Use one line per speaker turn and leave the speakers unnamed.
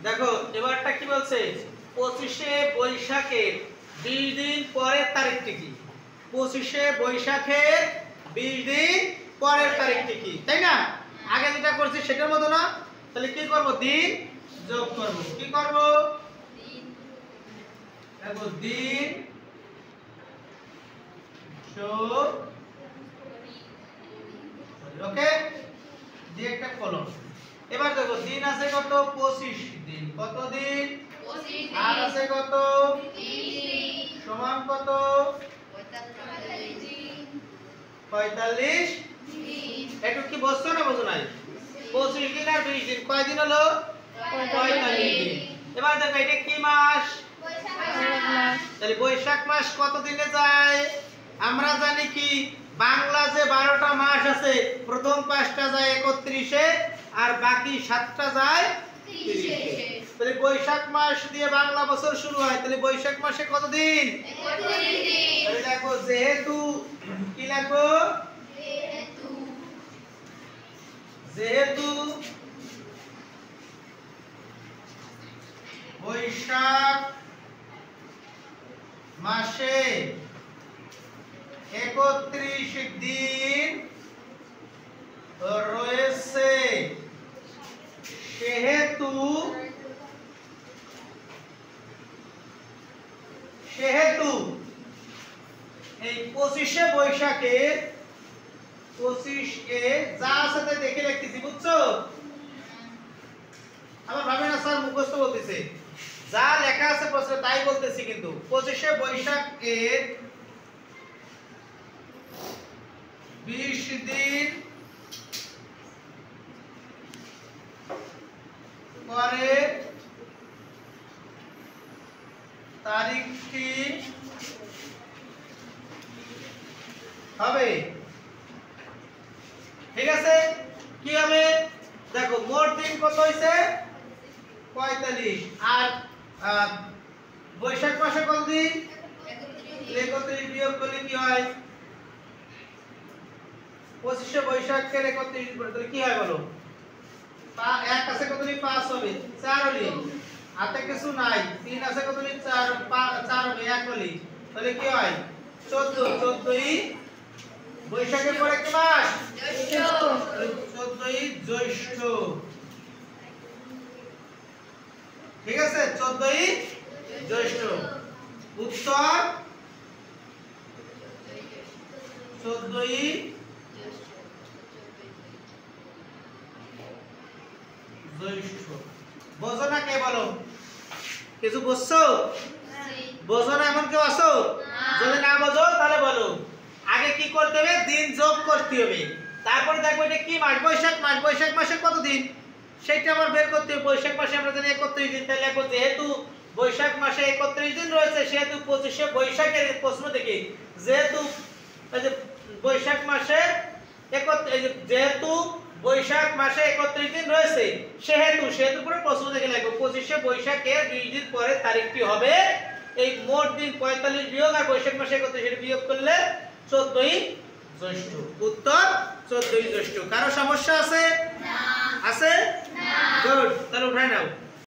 দেখো এবারটা কি বলছে 25শে বৈশাখের 20 দিন পরের তারিখটি কি 25শে বৈশাখের 20 দিন পরের তারিখটি কি তাই না আগে যেটা করছি সেটার মতো না তাহলে কি করব দিন যোগ করব কি করব দিন দেখো দিন যোগ ওকে দিয়ে একটা কলম এবার দেখো দিন আছে কত 25 দিন কত দিন 25 আর আছে কত 30 দিন সমান কত 45 দিন 45 দিন একটু কি বুঝছো না বুঝো নাই 25 দিন আর 20 দিন কয় দিন হলো 45 দিন এবার দেখো এটা কি মাস বৈশাখ মাস তাহলে বৈশাখ মাস কত দিনে যায় আমরা জানি কি বাংলা যে 12টা মাস আছে প্রথম 5টা যায় 31 এ আর বাকি 7টা যায় 30 এ তাহলে বৈশাখ মাস দিয়ে বাংলা বছর শুরু হয় তাহলে বৈশাখ মাসে কত দিন 31 দিন তাহলে দেখো যেহেতু কি লিখো যেহেতু বৈশাখ মাসে 31 দিন রয়েছে সেহেতু এই 25শে বৈশাখে 25 এ যা সাথে দেখে লিখতেছি বুঝছো আমার ভাবে না স্যার মুখস্থ বলতেছে যা লেখা আছে প্রশ্নে তাই বলতেছি কিন্তু 25শে বৈশাখ এর 20 দিন পরে তারিখটি হবে ঠিক আছে কি হবে দেখো মোট দিন কত হইছে 45 আর বৈশাখ মাসে কত দিন 31 বিয়োগ করলে কি হয় 25শে বৈশাখের 31 পরে তাহলে কি হয় বলো এক আছে কত দিন 5 হবে 4 হলি হাতে কিছু নাই 3 আছে কত দিন 4 হবে 1 হলি তাহলে কি হয় 14ই বৈশাখের পরে কি মাস জ্যৈষ্ঠ 14ই জ্যৈষ্ঠ ঠিক আছে 14ই জ্যৈষ্ঠ উত্তর 14ই জ্যৈষ্ঠ বোঝো না কে বলো কিছু বুঝছো বোঝো না এমন কেউ আছো যদি না বোঝো তাহলে বলো আগে কি করতে হবে দিন যোগ করতে হবে তারপরে দেখো এটা কি মাস বৈশাখ মাসে কত দিন সেটা আবার বের করতে হবে বৈশাখ মাসে আমরা জানি 31 দিন তাহলে এখন যেহেতু বৈশাখ মাসে 31 দিন রয়েছে সেহেতু 25শে বৈশাখের প্রশ্ন থেকে যেহেতু বৈশাখ মাসে 31 যেহেতু বৈশাখ মাসে 31 দিন রয়েছে সেহেতু পুরো প্রশ্ন থেকে লিখব 25শে বৈশাখের 20 দিন পরে তারিখটি হবে এই মোট দিন 45 বিয়োগ আর বৈশাখ মাসে 31 বিয়োগ করলে 14ই জ্যৈষ্ঠ উত্তর 14ই জ্যৈষ্ঠ কারো সমস্যা আছে না আছে না গুড তাহলে উঠাই নাও